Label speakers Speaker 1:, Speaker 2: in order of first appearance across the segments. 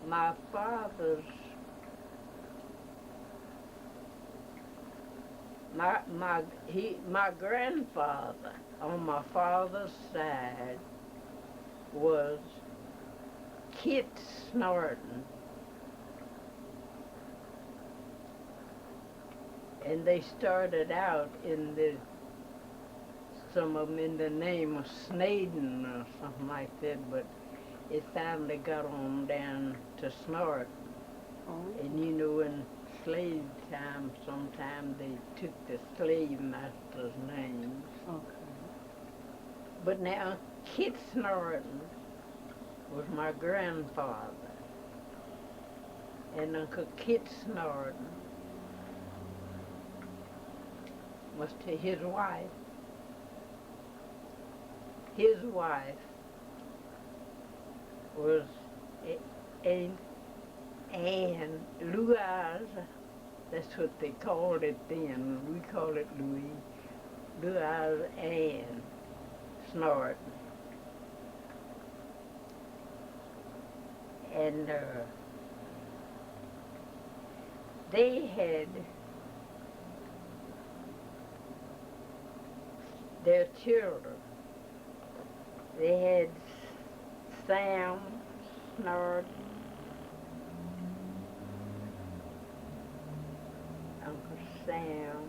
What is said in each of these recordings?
Speaker 1: my father's, my grandfather on my father's side was Kit Snorton. And they started out in the, some of them in the name of Snaden or something like that, but it finally got on down to Snorton.
Speaker 2: Oh.
Speaker 1: And you know, in slave time, sometimes they took the slave master's names.
Speaker 2: Okay.
Speaker 1: But now, Kit Snorton was my grandfather. And Uncle Kit Snorton was to his wife. His wife was Anne Louise. That's what they called it then. We call it Louise. Louise Anne Snorton. And they had their children. They had Sam Snorton, Uncle Sam,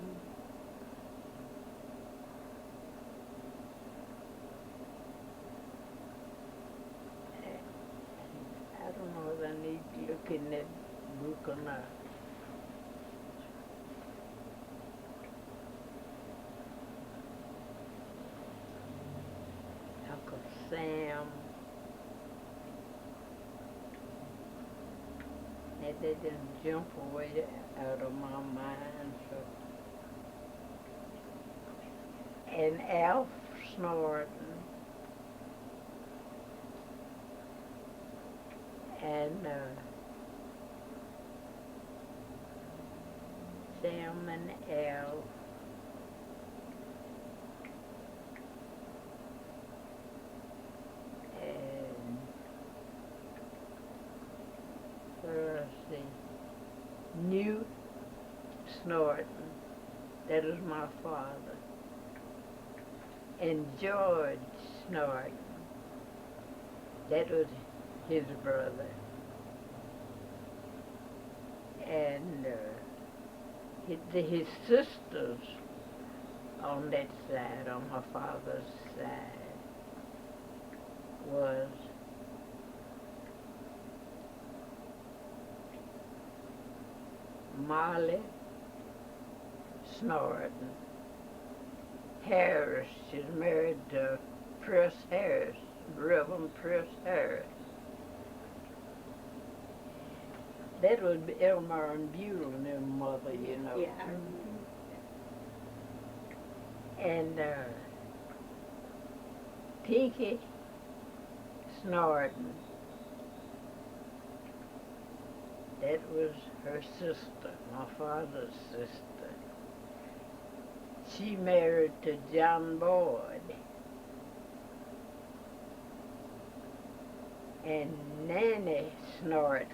Speaker 1: I don't know if I need to look in that book or not. Uncle Sam. That didn't jump away out of my mind. So. And Alf Snorton. And Sam and Alf. And let's see, Newt Snorton, that was my father. And George Snorton, that was his brother. And his sisters on that side, on my father's side, was Molly Snorton. Harris, she's married to Press Harris, Reverend Press Harris. That was Elmer and Beulah and their mother, you know.
Speaker 2: Yeah.
Speaker 1: And Pinky Snorton, that was her sister, my father's sister. She married to John Boyd. And Nanny Snorton,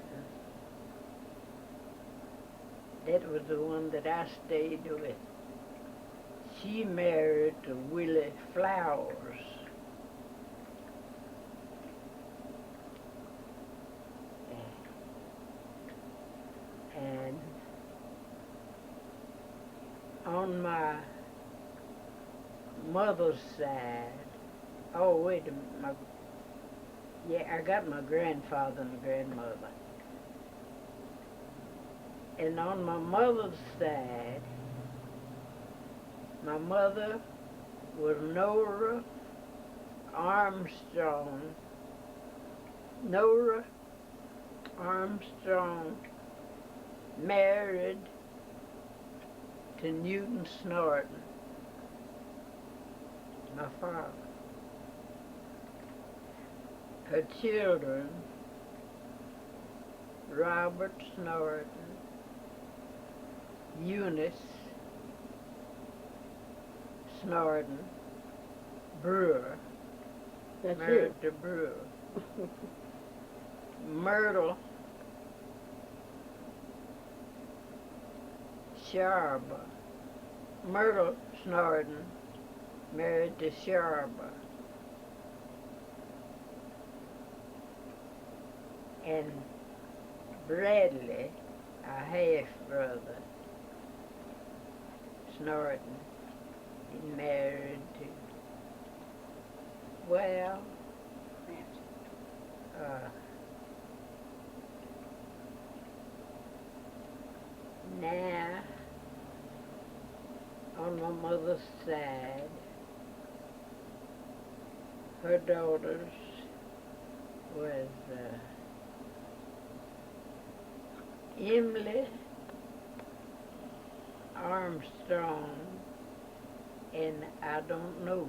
Speaker 1: that was the one that I stayed with. She married to Willie Flowers. And on my mother's side, oh wait a minute, I got my grandfather and grandmother. And on my mother's side, my mother was Nora Armstrong. Nora Armstrong married to Newton Snorton, my father. Her children, Robert Snorton, Eunice Snorton, Brewer,
Speaker 2: That's
Speaker 1: married
Speaker 2: you.
Speaker 1: to Brewer. Myrtle Sharba. Myrtle Snorton married to Sharba. And Bradley, a half-brother, Snorton, he married to, well, now, on my mother's side, her daughters was Emily Armstrong, and I don't know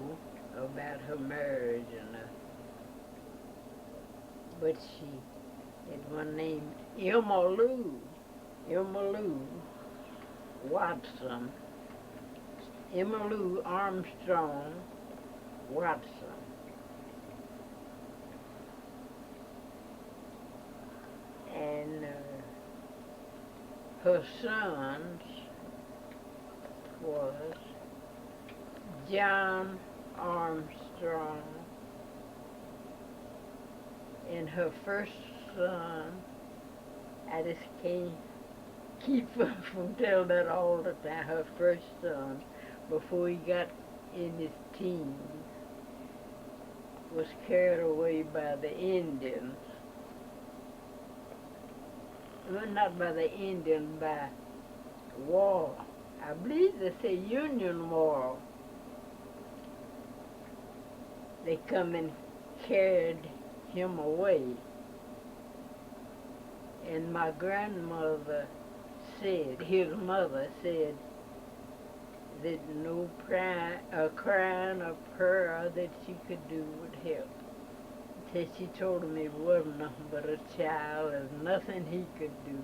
Speaker 1: about her marriage or nothing, but she had one named Emma Lou Watson, Emma Lou Armstrong Watson. And her sons was John Armstrong, and her first son, I just can't keep from telling that all the time, her first son, before he got in his teens, was carried away by the Indians. Well, not by the Indians, by war. I believe they say Union War. They come and carried him away. And my grandmother said, his mother said, that no crying or prayer that she could do would help. Said she told him he wasn't nothing but a child, there's nothing he could do.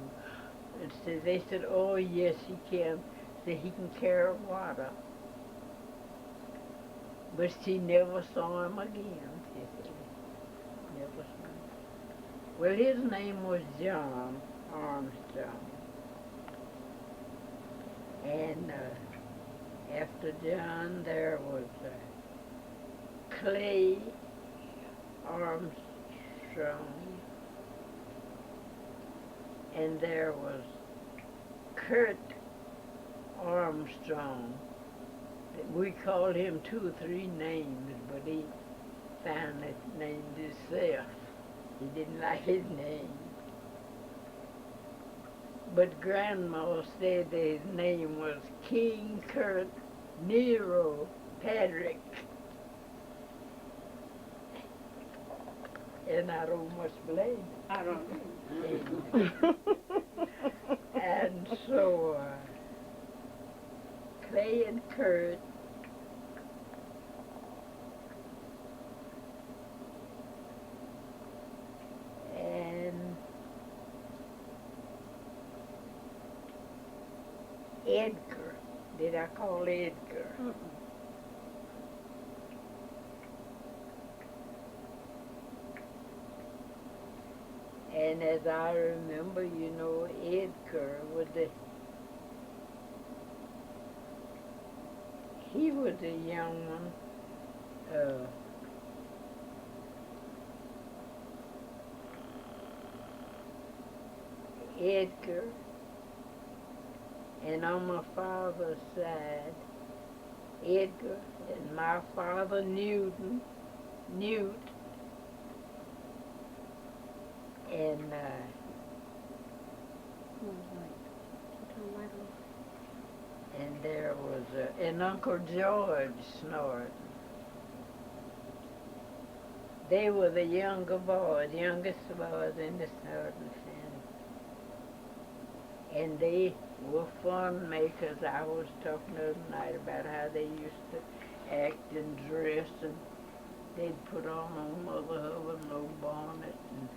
Speaker 1: And so they said, oh yes he can. Said he can carry water. But she never saw him again, she said. Never saw him. Well, his name was John Armstrong. And after John there was Clay Armstrong, and there was Kurt Armstrong. We called him 2 or 3 names, but he finally named himself. He didn't like his name. But Grandma said that his name was King Kurt Nero Patrick. And I don't much blame him.
Speaker 2: I don't
Speaker 1: know. And so Clay and Kurt and Edgar. Did I call Edgar?
Speaker 2: Mm-mm.
Speaker 1: And as I remember, you know, Edgar was he was a young one. Edgar, and on my father's side, Edgar, and my father Newt, and and there was and Uncle George Snorton. They were the youngest boys in the Snorton family. And they were fun makers. I was talking the other night about how they used to act and dress, and they'd put on Mother Hubbard no bonnet. And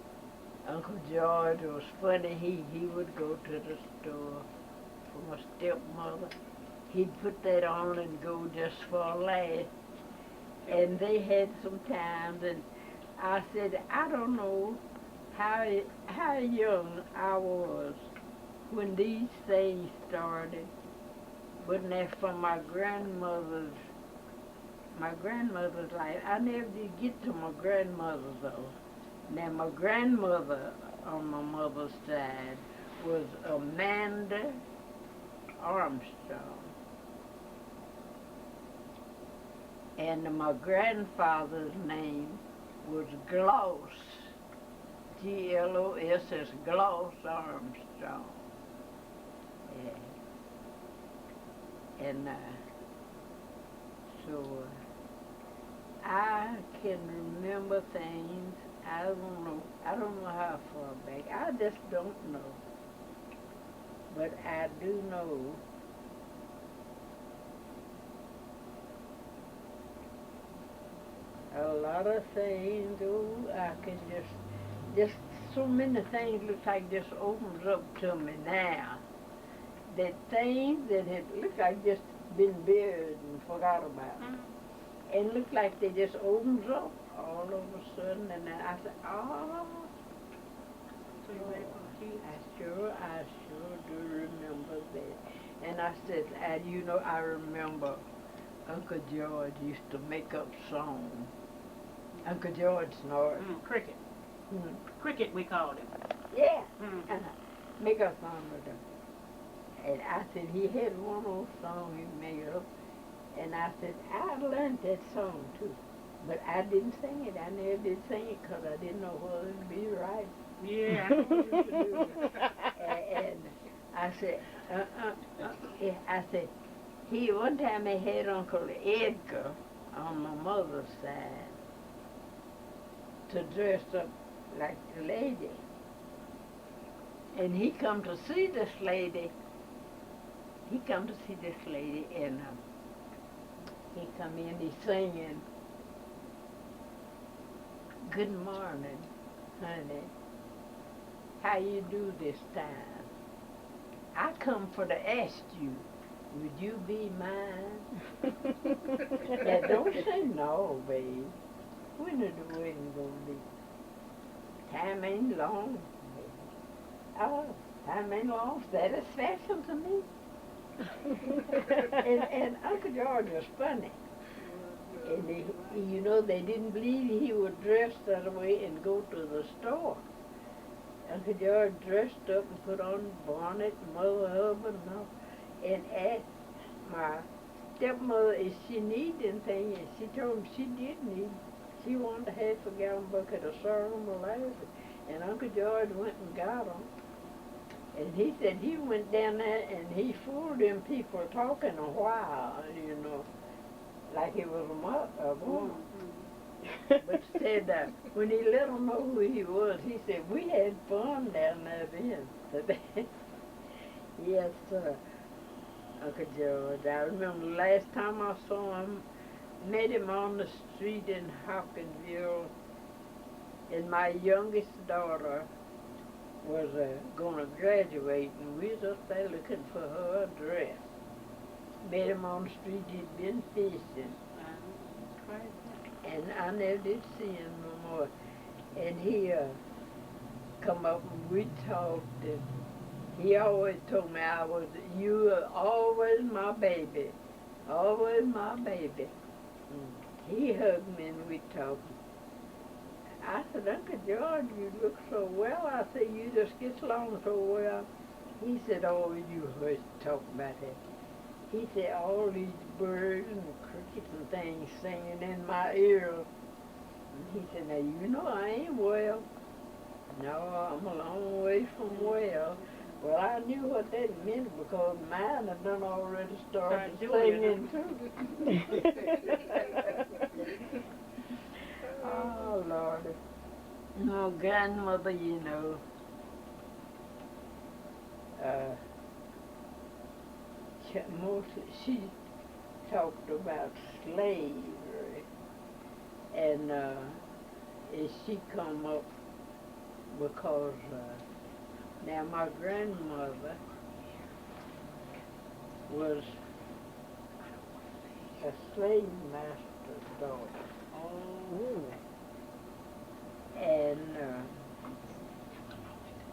Speaker 1: Uncle George was funny. He would go to the store for my stepmother. He'd put that on and go just for a laugh. And they had some times, and I said, I don't know how young I was when these things started, But now from my grandmother's life, I never did get to my grandmother though. Now my grandmother on my mother's side was Amanda Armstrong. And my grandfather's name was Gloss, Gloss, Gloss Armstrong. Yeah. And so I can remember things. I don't know how far back. I just don't know. But I do know a lot of things. Oh, I can just so many things look like just opens up to me now. That things that had looked like just been buried and forgot about. And look like they just opens up all of a sudden, and then I said, oh. So you ready for the kids? I sure do remember that. And I said, and you know, I remember Uncle George used to make up songs. Uncle George Snorton.
Speaker 2: Cricket. Cricket, we called him.
Speaker 1: Yeah. Make up songs with him. And I said, he had one old song he made up. And I said, I learned that song too. But I didn't sing it. I never did sing it because I didn't know whether it would be right.
Speaker 2: Yeah.
Speaker 1: And I said, yeah, I said, one time he had Uncle Edgar on my mother's side to dress up like the lady. And he come to see this lady. And he come in, he's singing, good morning, honey. How you do this time? I come for to ask you, would you be mine? Now don't say no, babe. When is the wedding gonna be? Time ain't long, baby. Oh, time ain't long. Satisfaction to me. and Uncle George was funny. And you know, they didn't believe he would dress that way and go to the store. Uncle George dressed up and put on bonnet, mother, husband, and all. And asked my stepmother if she needed anything, and she told him she did need. She wanted a half-a-gallon bucket of sorghum molasses, and Uncle George went and got them. And he said he went down there and he fooled them people talking a while, you know, like he was a woman. But said when he let them know who he was, he said, we had fun down there then today. Yes, sir. Uncle George. I remember the last time I saw him, met him on the street in Hopkinsville, and my youngest daughter was going to graduate, and we was up there looking for her dress. Met him on the street, he'd been fishing. And I never did see him no more. And he come up and we talked, and he always told me you were always my baby, always my baby. He hugged me and we talked. I said, Uncle George, you look so well. I said, you just get along so well. He said, oh, you hush, talk about that. He said, all these birds and crickets and things singing in my ear. And he said, now, you know I ain't well. No, I'm a long way from well. Well, I knew what that meant because mine had done already started singing too. Oh, Lord. No, grandmother, you know, she talked about slavery, and she come up because now my grandmother was a slave master's daughter. Oh. And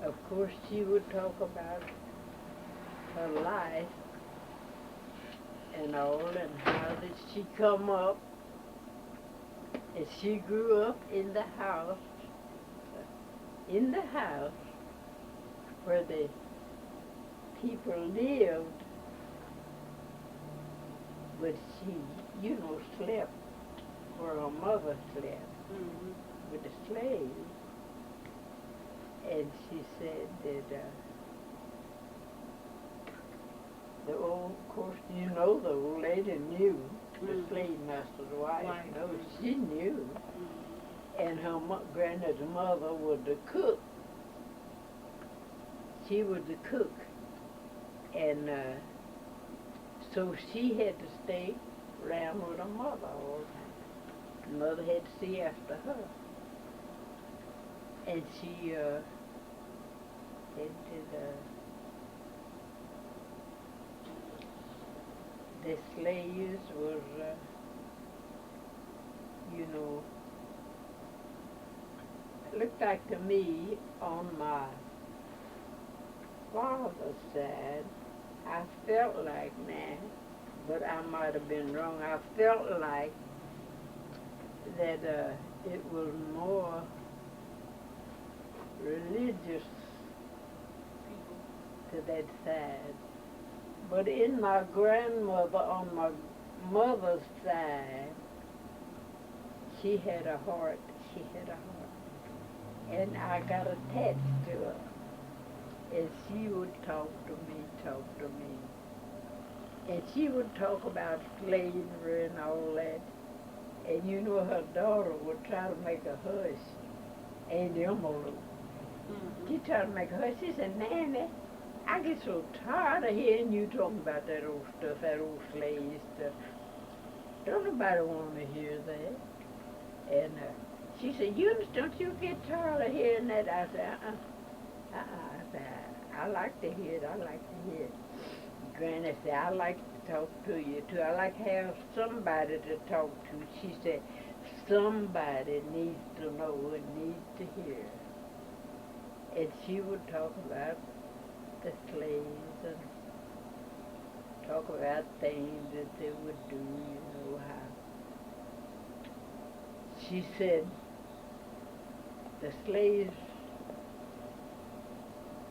Speaker 1: of course she would talk about her life and all, and how did she come up, and she grew up in the house where the people lived, but she, slept where her mother slept with the slaves. And she said that of course, the old lady knew, the slave master's wife, she knew. And her granddad's mother was the cook. She was the cook. And so she had to stay around with her mother all the time. Mother had to see after her. And she the slaves was, it looked like to me on my father's side, I felt like, but I might have been wrong, I felt like that it was more religious to that side. But in my grandmother, on my mother's side, she had a heart. And I got attached to her. And she would talk to me. And she would talk about slavery and all that. And her daughter would try to make her hush. And she tried to make her hush. She said, Mammy, I get so tired of hearing you talking about that old stuff, that old slave stuff. Don't nobody want to hear that. And she said, Eunice, don't you get tired of hearing that? I said, I said, I like to hear it, Granny said, I like to talk to you, too. I like to have somebody to talk to. She said, somebody needs to know and needs to hear. And she would talk about the slaves and talk about things that they would do, how. She said the slaves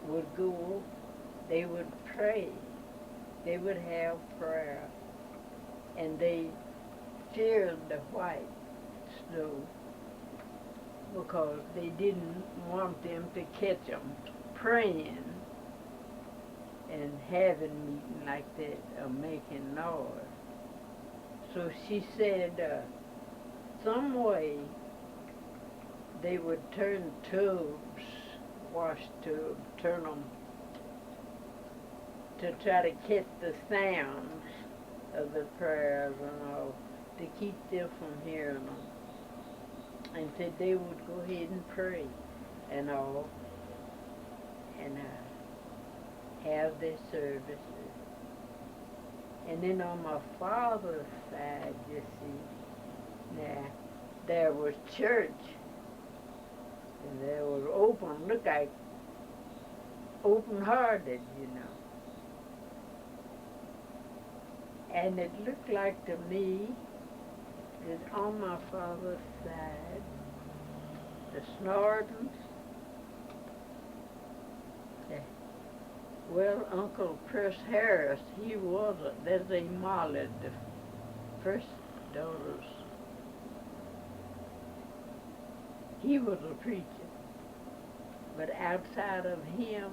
Speaker 1: would go, they would pray, they would have prayer, and they feared the white snow because they didn't want them to catch them praying and having meeting like that or making noise. So she said some way they would turn tubs, wash tubs, turn them to try to catch the sounds of the prayers and all, to keep them from hearing them. And said they would go ahead and pray and all, and have their services. And then on my father's side, you see, now, there was church, and there was open, looked like open-hearted, And it looked like to me that on my father's side, the Snortons, well, Uncle Chris Harris, he was there's a Molly, the first daughter's. He was a preacher. But outside of him,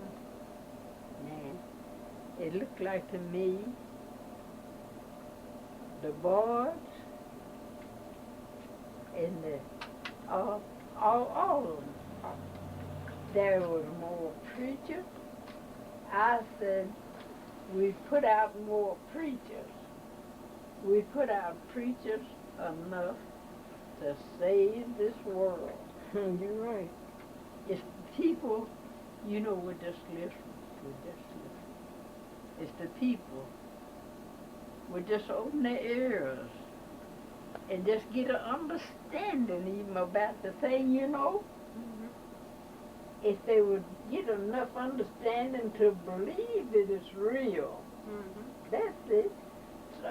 Speaker 1: it looked like to me, the boys and all of them, there was more preachers. I said, we put out more preachers. We put out preachers enough to save this world.
Speaker 2: You're right.
Speaker 1: It's people, would just listen. It's the people would just open their ears and just get an understanding even about the thing, If they would get enough understanding to believe that it's real. That's it.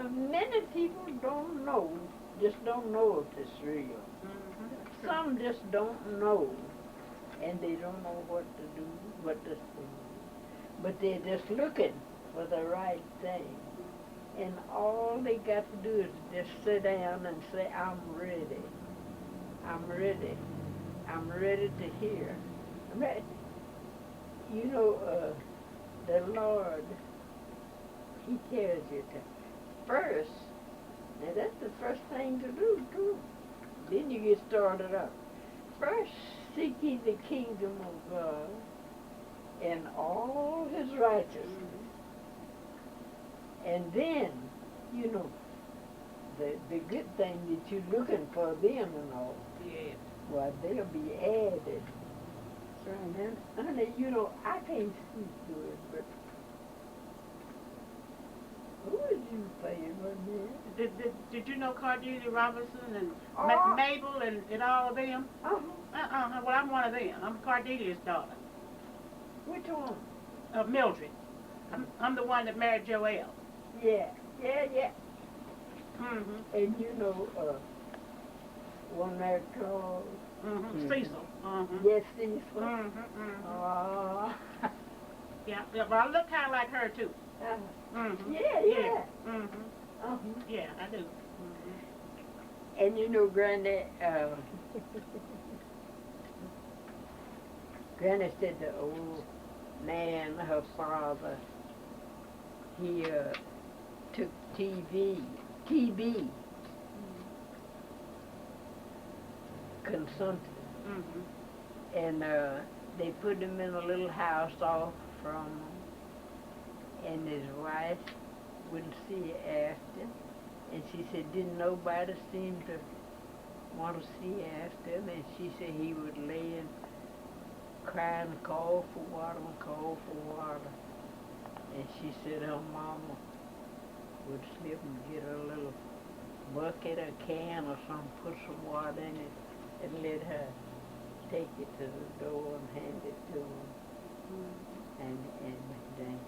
Speaker 1: many people don't know, just don't know if it's real. Some just don't know, and they don't know what to do, what to say. But they're just looking for the right thing. And all they got to do is just sit down and say, I'm ready. I'm ready. I'm ready to hear. I'm ready. You know, the Lord, He tells you to first, now that's the first thing to do, too. Then you get started up. First, seek ye the kingdom of God and all His righteousness. And then, you know, the good thing that you're looking for them and all,
Speaker 2: Yeah.
Speaker 1: well, they'll be added. So, man, honey, you know, I can't speak to it, but who is your favorite man?
Speaker 2: Did you know Cordelia Robinson and
Speaker 1: Oh.
Speaker 2: Mabel and all of them?
Speaker 1: Uh-huh.
Speaker 2: Well, I'm one of them. I'm Cordelia's daughter.
Speaker 1: Which one?
Speaker 2: Mildred. I'm the one that married Joel.
Speaker 1: Yeah.
Speaker 2: Mm-hmm.
Speaker 1: And you know, one that called
Speaker 2: Mm-hmm. Cecil. Mm-hmm.
Speaker 1: Yes, Cecil.
Speaker 2: Mm-hmm. Mm-hmm.
Speaker 1: Oh.
Speaker 2: Yeah, but I look kind of like her too. Mm-hmm.
Speaker 1: Yeah.
Speaker 2: Mm-hmm.
Speaker 1: Uh-huh.
Speaker 2: Yeah, I do. Mm-hmm.
Speaker 1: And you know, Granny, Granny said the old man, her father, he took TB, consumption, and they put him in a little house off from him, and his wife wouldn't see after him, and she said didn't nobody seem to want to see after him, and she said he would lay and cry and call for water, and she said her mama would slip and get a little bucket or can or something, put some water in it, and let her take it to the door and hand it to him. And then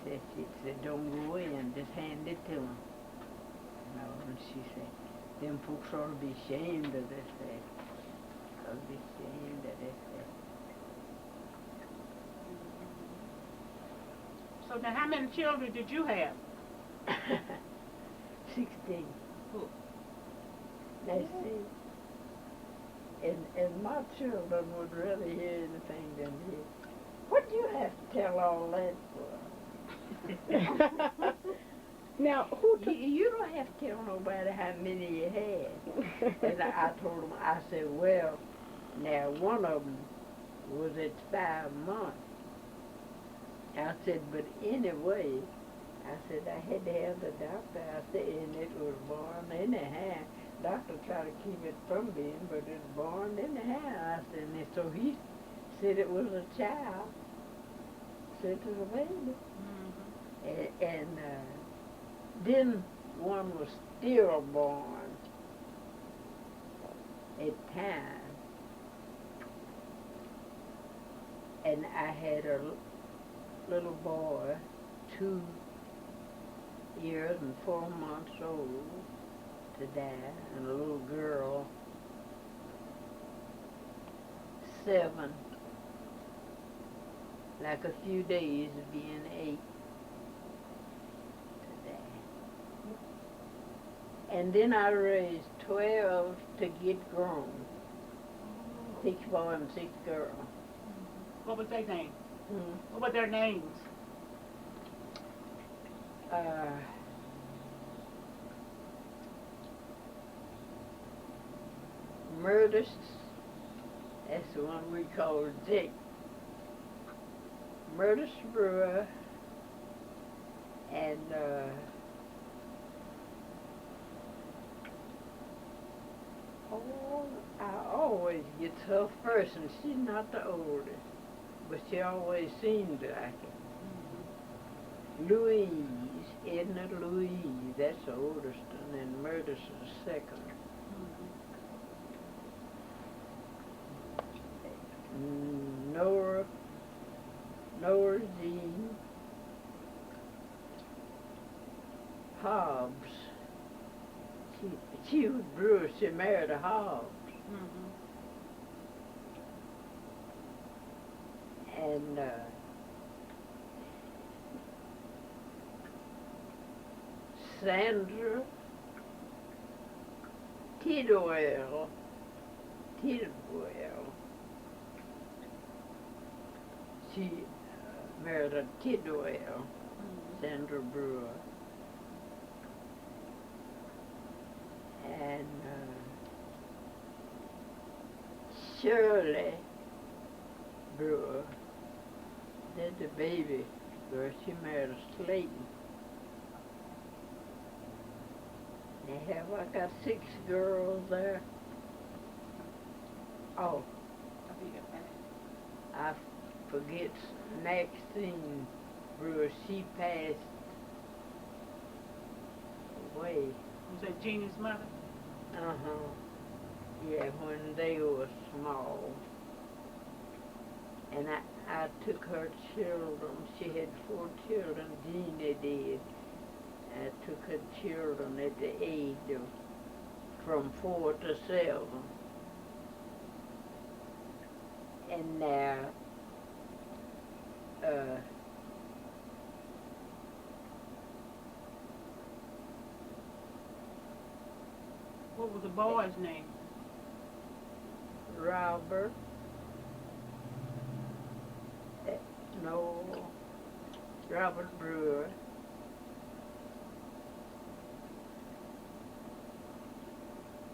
Speaker 1: she said, don't go in, just hand it to him. You know, and she said, them folks ought to be ashamed of this thing. Ought to be ashamed of this thing.
Speaker 2: So now, how many children did you have?
Speaker 1: 16.
Speaker 2: Cool.
Speaker 1: Now see, and my children would rather hear anything than this. What do you have to tell all that for?
Speaker 3: Now,
Speaker 1: You don't have to tell nobody how many you had. And I told them, I said, well, now one of them was at 5 months. I said, but anyway, I said, I had to have the doctor. I said, and it was born anyhow. Doctor tried to keep it from being, but it's born anyhow. I said, and so he said it was a child. Said it was a baby. And then one was stillborn at time. And I had a little boy, 2 years and 4 months old, to die, and a little girl, 7, like a few days of being 8, to die. And then I raised 12 to get grown, 6 boys and 6 girls.
Speaker 2: What was their name? What were their names?
Speaker 1: Murders, that's the one we call Dick. Murders Brewer, and I always get her first, and she's not the oldest, but she always seemed like it. Louise, Edna Louise, that's the oldest, and then Murders is the second. Nora Jean, Hobbs. She was Brewer. She married a Hobbs.
Speaker 2: Mm-hmm.
Speaker 1: And Sandra Tidwell. She married a Tidwell, Sandra Brewer. And Shirley Brewer, that's the baby girl. She married a Slayton. I got 6 girls there. Oh, I forget Maxine Brewer. She passed away.
Speaker 2: Was that Jeannie's mother?
Speaker 1: Uh-huh. Yeah, when they were small. And I took her children. She had 4 children, Jeannie did. I took her children at the age of from 4 to 7. And now,
Speaker 2: What was the boy's name?
Speaker 1: Robert. No, Robert Brewer.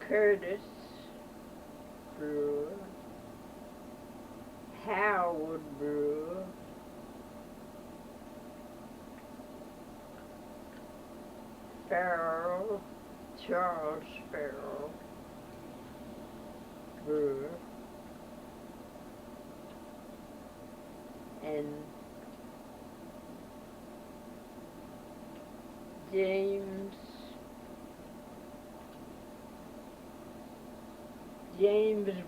Speaker 1: Curtis Brewer. Howard Brewer. Farrell, Charles Farrell Brewer. And James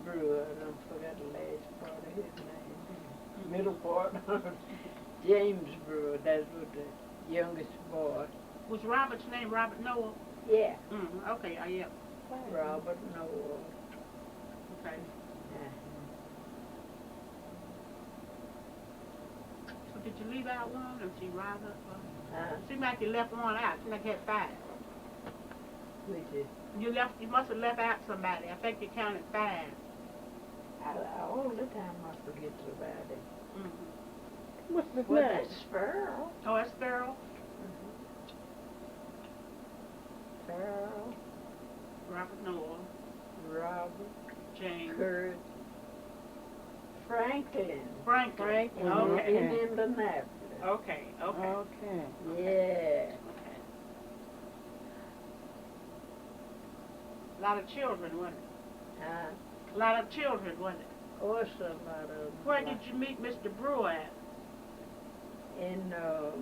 Speaker 1: Brewer. I don't forget the last part of his name. Middle part. James Brewer. That was the youngest boy.
Speaker 2: Was Robert's name Robert Noel?
Speaker 1: Yeah.
Speaker 2: Mm-hmm. Okay, yeah.
Speaker 1: Robert Noel.
Speaker 2: Okay. So did you leave out one, or she Robert? Seemed like you left one out. Seemed like you had 5.
Speaker 1: Which is?
Speaker 2: You must have left out somebody. I think you counted 5.
Speaker 1: All the time I forget somebody.
Speaker 2: Mm-hmm.
Speaker 3: What's his
Speaker 1: Well,
Speaker 3: name?
Speaker 1: that's Farrell.
Speaker 2: Oh, that's Farrell?
Speaker 1: Farrell,
Speaker 2: Robert Noel.
Speaker 1: Robert,
Speaker 2: James.
Speaker 1: Kurt, Franklin.
Speaker 2: Franklin. Okay.
Speaker 1: In Indianapolis.
Speaker 2: Okay.
Speaker 3: Okay.
Speaker 1: Yeah.
Speaker 2: A lot of children, wasn't it?
Speaker 1: Huh?
Speaker 2: A lot of children, wasn't it?
Speaker 1: Of course, a lot of them.
Speaker 2: Where did you meet Mr. Brewer at?
Speaker 1: In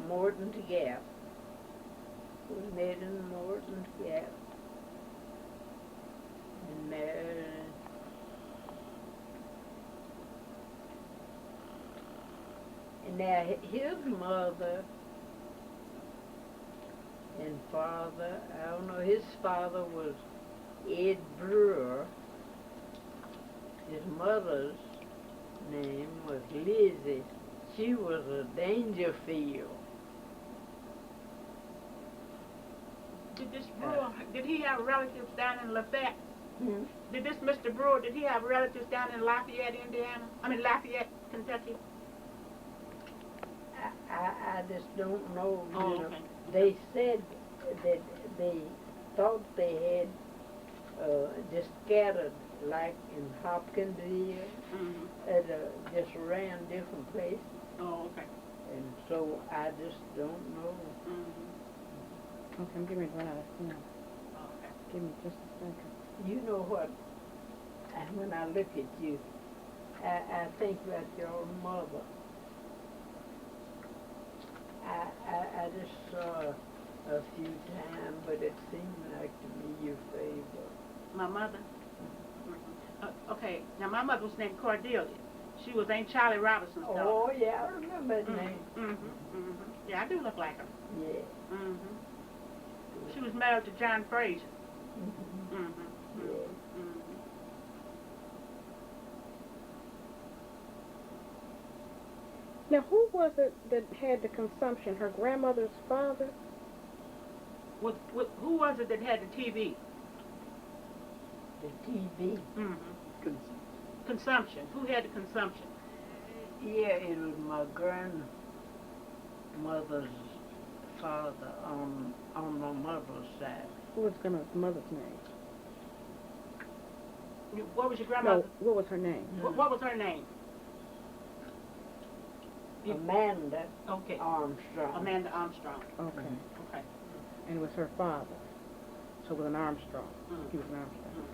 Speaker 1: Morton's Gap. We met in Morton's Gap. And there. And now his mother and father, I don't know, his father was Ed Brewer. His mother's name was Lizzie. She was a Dangerfield.
Speaker 2: Did this Brewer, did he have relatives down in Lafayette?
Speaker 1: Hmm?
Speaker 2: Did this Mr. Brewer, did he have relatives down in Lafayette, Indiana? Lafayette, Kentucky?
Speaker 1: I just don't know.
Speaker 2: Oh,
Speaker 1: You know.
Speaker 2: okay.
Speaker 1: They said that they thought they had just scattered, like in Hopkinsville,
Speaker 2: Mm-hmm.
Speaker 1: just ran different places.
Speaker 2: Oh, okay.
Speaker 1: And so I just don't know.
Speaker 2: Mm-hmm.
Speaker 3: Okay, give me one out of steam.
Speaker 2: Okay.
Speaker 3: Give me just a second.
Speaker 1: You know what? When I look at you, I think about your mother. I just saw a few times, but it seemed like to me your favorite.
Speaker 2: My mother? Okay, now my mother was named Cordelia. She was Aunt Charlie Robinson's daughter.
Speaker 1: Oh, yeah, I remember that name.
Speaker 2: Mm-hmm. Mm-hmm. Yeah, I do look like her.
Speaker 1: Yeah.
Speaker 2: Mm-hmm. She was married to John Fraser. Mm-hmm.
Speaker 1: Yeah.
Speaker 2: Mm-hmm.
Speaker 3: Now, who was it that had the consumption? Her grandmother's father?
Speaker 2: Who was it that had the TV?
Speaker 1: The TV.
Speaker 2: Mm-hmm. Consumption. Who had the consumption?
Speaker 1: Yeah, it was my grandmother's father on my mother's side.
Speaker 3: What was the mother's name?
Speaker 2: What was your grandmother?
Speaker 3: No, what was her name?
Speaker 2: What was her name?
Speaker 1: Amanda
Speaker 2: Okay.
Speaker 1: Armstrong.
Speaker 2: Amanda Armstrong.
Speaker 3: Okay.
Speaker 2: Okay.
Speaker 3: And it was her father. So it was an Armstrong.
Speaker 2: Mm.
Speaker 3: He was an Armstrong.
Speaker 2: Mm.